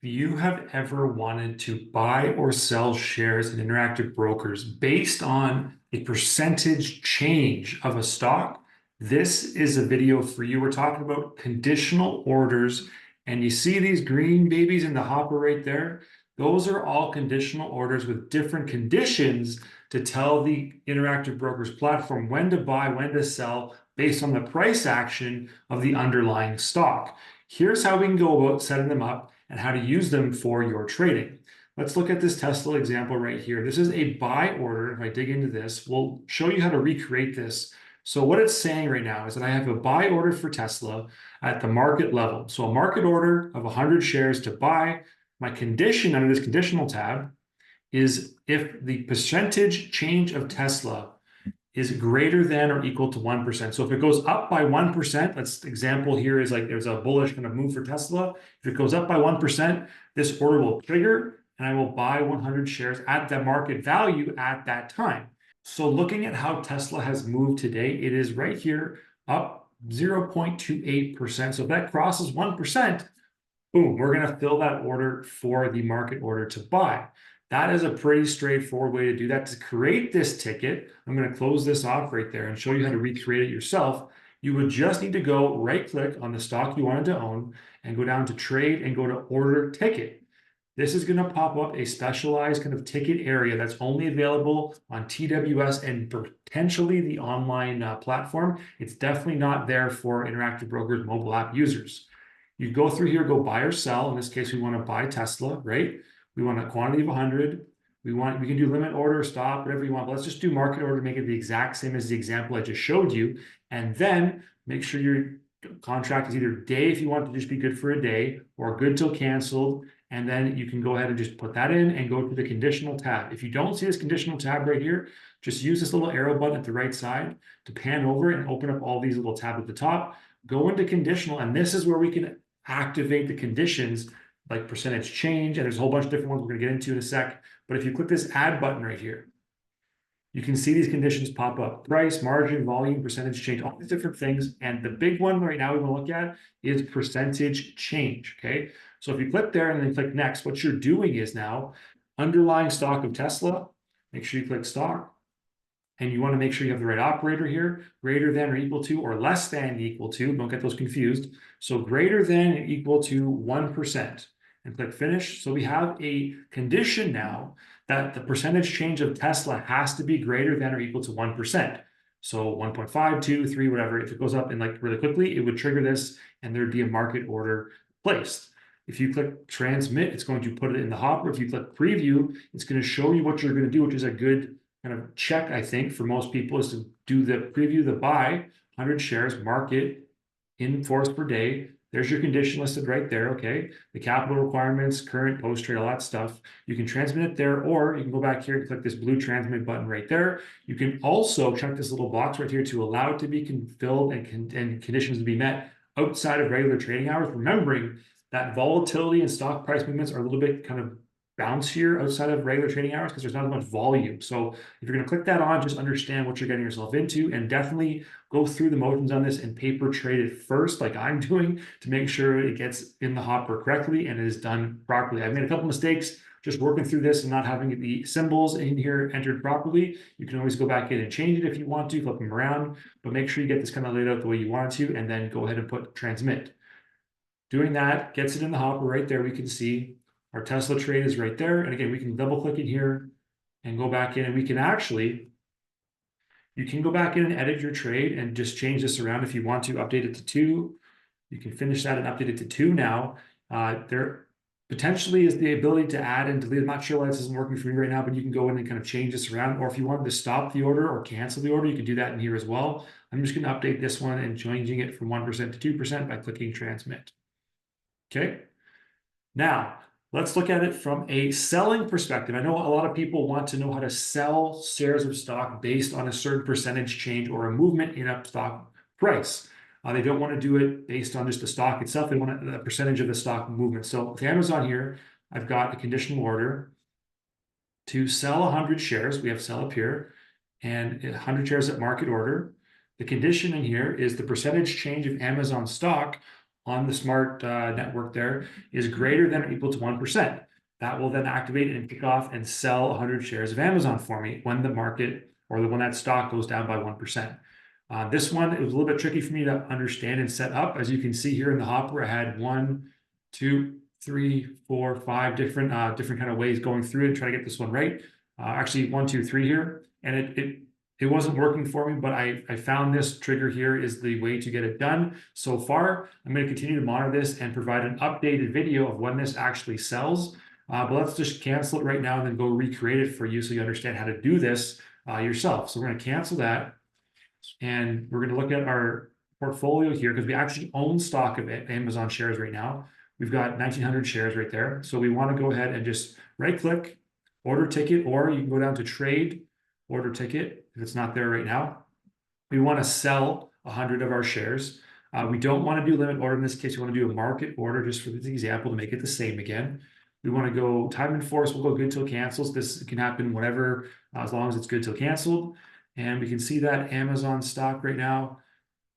If you have ever wanted to buy or sell shares in Interactive Brokers based on a percentage change of a stock, this is a video for you. We're talking about conditional orders, and you see these green babies in the hopper right there? Those are all conditional orders with different conditions to tell the Interactive Brokers platform when to buy, when to sell, based on the price action of the underlying stock. Here's how we can go about setting them up and how to use them for your trading. Let's look at this Tesla example right here. This is a buy order. If I dig into this, we'll show you how to recreate this. So what it's saying right now is that I have a buy order for Tesla at the market level. So a market order of 100 shares to buy. My condition under this conditional tab is if the percentage change of Tesla is greater than or equal to 1%. So if it goes up by 1%, let's example here is like there's a bullish kind of move for Tesla. If it goes up by 1%, this order will trigger and I will buy 100 shares at the market value at that time. So looking at how Tesla has moved today, it is right here up 0.28%. So if that crosses 1%, boom, we're going to fill that order for the market order to buy. That is a pretty straightforward way to do that. To create this ticket, I'm going to close this off right there and show you how to recreate it yourself. You would just need to go right-click on the stock you wanted to own and go down to trade and go to order ticket. This is going to pop up a specialized kind of ticket area that's only available on TWS and potentially the online platform. It's definitely not there for Interactive Brokers mobile app users. You go through here, go buy or sell. In this case, we want to buy Tesla, right? We want a quantity of 100. We can do limit order, stop, whatever you want. But let's just do market order, make it the exact same as the example I just showed you. And then make sure your contract is either day if you want to just be good for a day or good till canceled. And then you can go ahead and just put that in and go to the conditional tab. If you don't see this conditional tab right here, just use this little arrow button at the right side to pan over and open up all these little tabs at the top. Go into conditional, and this is where we can activate the conditions like percentage change, and there's a whole bunch of different ones we're going to get into in a sec. But if you click this add button right here, you can see these conditions pop up: price, margin, volume, percentage change, all these different things. And the big one right now we want to look at is percentage change. Okay, so if you click there and then click next, what you're doing is now underlying stock of Tesla. Make sure you click stock. And you want to make sure you have the right operator here, greater than or equal to or less than equal to. Don't get those confused. So greater than and equal to 1%. And click finish. So we have a condition now that the percentage change of Tesla has to be greater than or equal to 1%. So 1.5, 2, 3, whatever. If it goes up and like really quickly, it would trigger this and there'd be a market order placed. If you click transmit, it's going to put it in the hopper. If you click preview, it's going to show you what you're going to do, which is a good kind of check, I think, for most people, is to do the preview, the buy, 100 shares, market, in force per day. There's your condition listed right there, okay? The capital requirements, current, post-trade, all that stuff. You can transmit it there, or you can go back here and click this blue transmit button right there. You can also check this little box right here to allow it to be filled and conditions to be met outside of regular trading hours, remembering that volatility and stock price movements are a little bit kind of bouncier outside of regular trading hours because there's not as much volume. So if you're going to click that on, just understand what you're getting yourself into and definitely go through the motions on this and paper trade it first, like I'm doing, to make sure it gets in the hopper correctly and it is done properly. I've made a couple mistakes just working through this and not having the symbols in here entered properly. You can always go back in and change it if you want to, flip them around, but make sure you get this kind of laid out the way you want it to, and then go ahead and put transmit. Doing that gets it in the hopper right there. We can see our Tesla trade is right there. And again, we can double click in here and go back in, and we can actually, you can go back in and edit your trade and just change this around if you want to, update it to 2. You can finish that and update it to 2 now. There potentially is the ability to add and delete. I'm not sure why this isn't working for me right now, but you can go in and kind of change this around. Or if you wanted to stop the order or cancel the order, you can do that in here as well. I'm just going to update this one and changing it from 1% to 2% by clicking transmit. Okay. Now, let's look at it from a selling perspective. I know a lot of people want to know how to sell shares of stock based on a certain percentage change or a movement in a stock price. They don't want to do it based on just the stock itself. They want a percentage of the stock movement. So with Amazon here, I've got a conditional order to sell 100 shares. We have sell up here, and 100 shares at market order. The condition in here is the percentage change of Amazon stock on the smart network there is greater than or equal to 1%. That will then activate and kick off and sell 100 shares of Amazon for me when the market or when that stock goes down by 1%. This one, it was a little bit tricky for me to understand and set up. As you can see here in the hopper, I had 1, 2, 3, 4, 5 different kind of ways going through it and try to get this one right. Actually 1, 2, 3 here, and it wasn't working for me, but I found this trigger here is the way to get it done. So far, I'm going to continue to monitor this and provide an updated video of when this actually sells. But let's just cancel it right now and then go recreate it for you so you understand how to do this yourself. So we're going to cancel that. And we're going to look at our portfolio here because we actually own stock of Amazon shares right now. We've got 1,900 shares right there. So we want to go ahead and just right click, order ticket, or you can go down to trade, order ticket if it's not there right now. We want to sell 100 of our shares. We don't want to do limit order in this case. We want to do a market order just for this example to make it the same again. We want to go time and force. We'll go good till cancels. This can happen whenever, as long as it's good till canceled. And we can see that Amazon stock right now,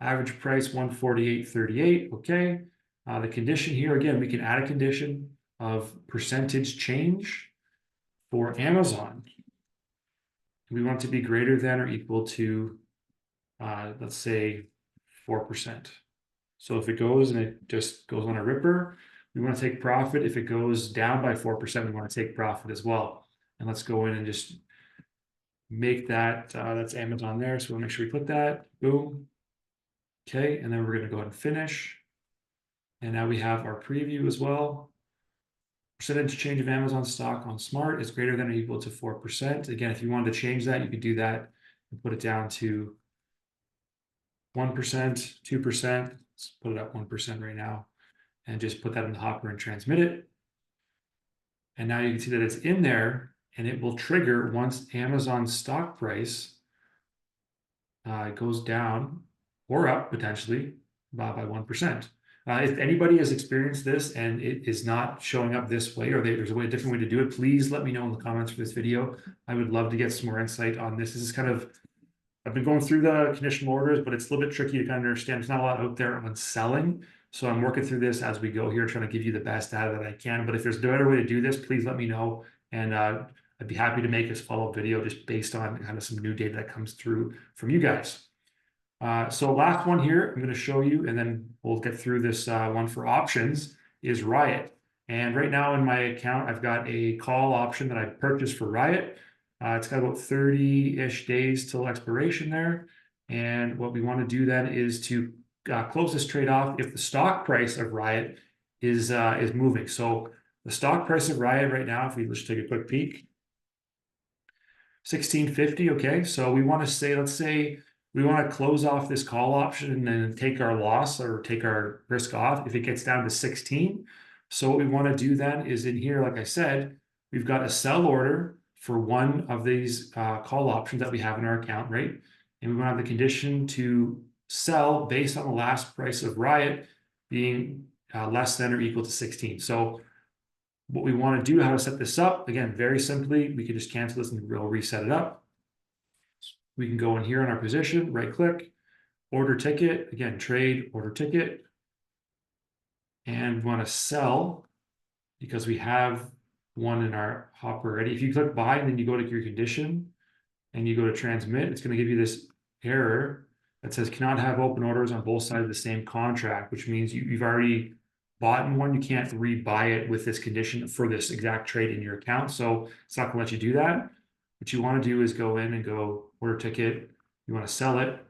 average price 148.38. Okay. The condition here, again, we can add a condition of percentage change for Amazon. We want it to be greater than or equal to, let's say, 4%. So if it goes and it just goes on a ripper, we want to take profit. If it goes down by 4%, we want to take profit as well. And let's go in and just make that, that's Amazon there. So we'll make sure we put that, boom. Okay, and then we're going to go ahead and finish. And now we have our preview as well. Percentage change of Amazon stock on Smart is greater than or equal to 4%. Again, if you wanted to change that, you could do that and put it down to 1%, 2%. Let's put it at 1% right now and just put that in the hopper and transmit it. And now you can see that it's in there and it will trigger once Amazon's stock price goes down or up potentially by 1%. If anybody has experienced this and it is not showing up this way, or there's a different way to do it, please let me know in the comments for this video. I would love to get some more insight on this. This is kind of, I've been going through the conditional orders, but it's a little bit tricky to kind of understand. There's not a lot out there on selling. So I'm working through this as we go here, trying to give you the best data that I can. But if there's a better way to do this, please let me know. And I'd be happy to make this follow-up video just based on kind of some new data that comes through from you guys. So last one here, I'm going to show you, and then we'll get through this one for options, is Riot. And right now in my account, I've got a call option that I purchased for Riot. It's got about 30-ish days till expiration there. And what we want to do then is to close this trade off if the stock price of Riot is moving. So the stock price of Riot right now, if we just take a quick peek, 1650. Okay, so we want to say, let's say we want to close off this call option and then take our loss or take our risk off if it gets down to 16. So what we want to do then is in here, like I said, we've got a sell order for one of these call options that we have in our account, right? And we want to have the condition to sell based on the last price of Riot being less than or equal to 16. So what we want to do, how to set this up, again, very simply, we can just cancel this and we'll reset it up. We can go in here in our position, right click, order ticket, again, trade, order ticket. And we want to sell because we have one in our hopper already. If you click buy and then you go to your condition and you go to transmit, it's going to give you this error that says cannot have open orders on both sides of the same contract, which means you've already bought in one. You can't rebuy it with this condition for this exact trade in your account. So it's not going to let you do that. What you want to do is go in and go order ticket. You want to sell it.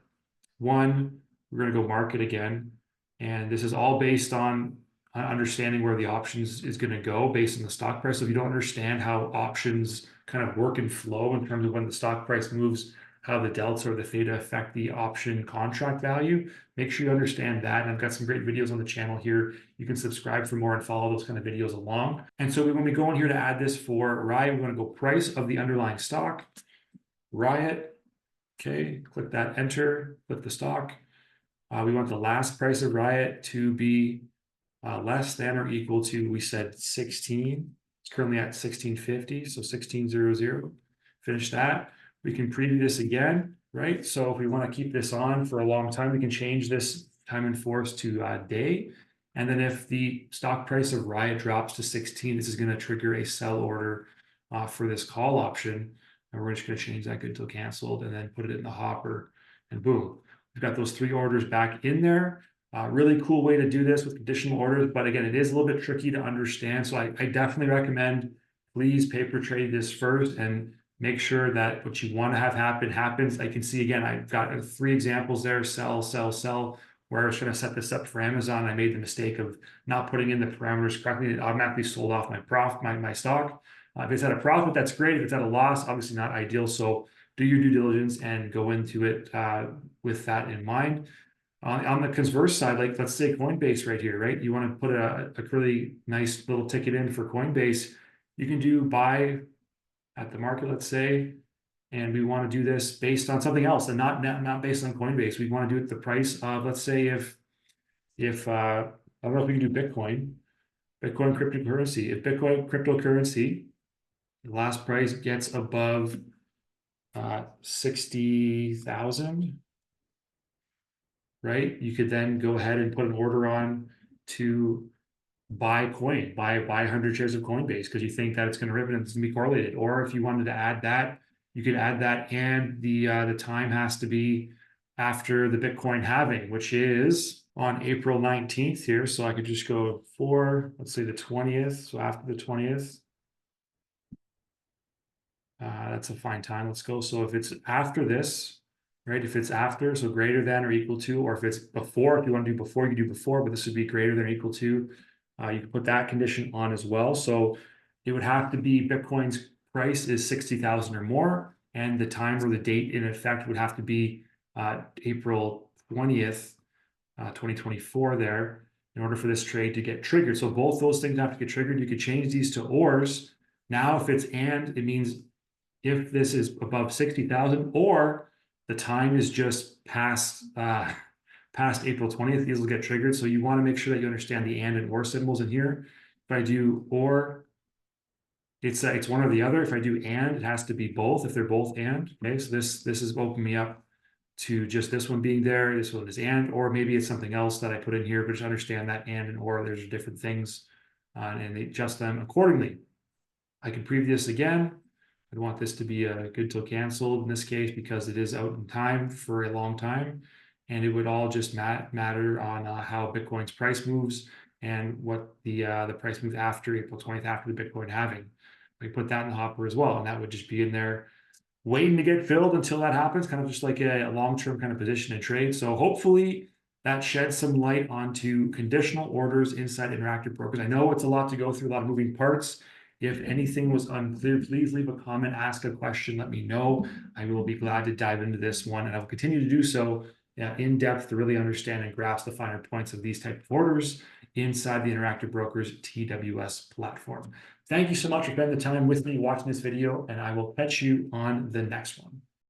One, we're going to go market again. And this is all based on understanding where the options is going to go based on the stock price. So if you don't understand how options kind of work and flow in terms of when the stock price moves, how the delta or the theta affect the option contract value, make sure you understand that. And I've got some great videos on the channel here. You can subscribe for more and follow those kind of videos along. And so when we go in here to add this for Riot, we want to go price of the underlying stock, Riot. Okay, click that, enter, click the stock. We want the last price of Riot to be less than or equal to, we said 16. It's currently at 1650, so 1600. Finish that. We can preview this again, right? So if we want to keep this on for a long time, we can change this time and force to day. And then if the stock price of Riot drops to 16, this is going to trigger a sell order for this call option. And we're just going to change that good till canceled and then put it in the hopper, and boom, we've got those 3 orders back in there. Really cool way to do this with conditional orders, but again, it is a little bit tricky to understand. So I definitely recommend, please paper trade this first and make sure that what you want to have happen happens. I can see again, I've got 3 examples there: sell, sell, sell. Where I was trying to set this up for Amazon, I made the mistake of not putting in the parameters correctly. It automatically sold off my stock. If it's at a profit, that's great. If it's at a loss, obviously not ideal. So do your due diligence and go into it with that in mind. On the converse side, like let's say Coinbase right here, right? You want to put a really nice little ticket in for Coinbase. You can do buy at the market, let's say, and we want to do this based on something else and not based on Coinbase. We want to do it the price of, let's say, if I don't know if we can do Bitcoin cryptocurrency. If Bitcoin cryptocurrency, the last price gets above 60,000, right? You could then go ahead and put an order on to buy 100 shares of Coinbase because you think that it's going to rip and it's going to be correlated. Or if you wanted to add that, you could add that, and the time has to be after the Bitcoin halving, which is on April 19th here. So I could just go for, let's say, the 20th. So after the 20th, that's a fine time. Let's go. So if it's after this, right? If it's after, so greater than or equal to, or if it's before, if you want to do before, you do before, but this would be greater than or equal to. You can put that condition on as well. So it would have to be Bitcoin's price is 60,000 or more, and the time or the date in effect would have to be April 20th, 2024 there, in order for this trade to get triggered. So both those things have to get triggered. You could change these to ors. Now, if it's and, it means if this is above 60,000 or the time is just past April 20th, these will get triggered. So you want to make sure that you understand the and or symbols in here. If I do or, it's one or the other. If I do and, it has to be both if they're both and. Okay, so this is opening me up to just this one being there, this one is and, or maybe it's something else that I put in here, but just understand that and or, there's different things and they adjust them accordingly. I can preview this again. I'd want this to be a good till canceled in this case because it is out in time for a long time, and it would all just matter on how Bitcoin's price moves and what the price moves after April 20th, after the Bitcoin halving. We put that in the hopper as well, and that would just be in there waiting to get filled until that happens, kind of just like a long-term kind of position and trade. So hopefully that sheds some light onto conditional orders inside Interactive Brokers. I know it's a lot to go through, a lot of moving parts. If anything was unclear, please leave a comment, ask a question, let me know. I will be glad to dive into this one, and I will continue to do so in depth to really understand and grasp the finer points of these type of orders inside the Interactive Brokers TWS platform. Thank you so much for spending the time with me watching this video, and I will catch you on the next one.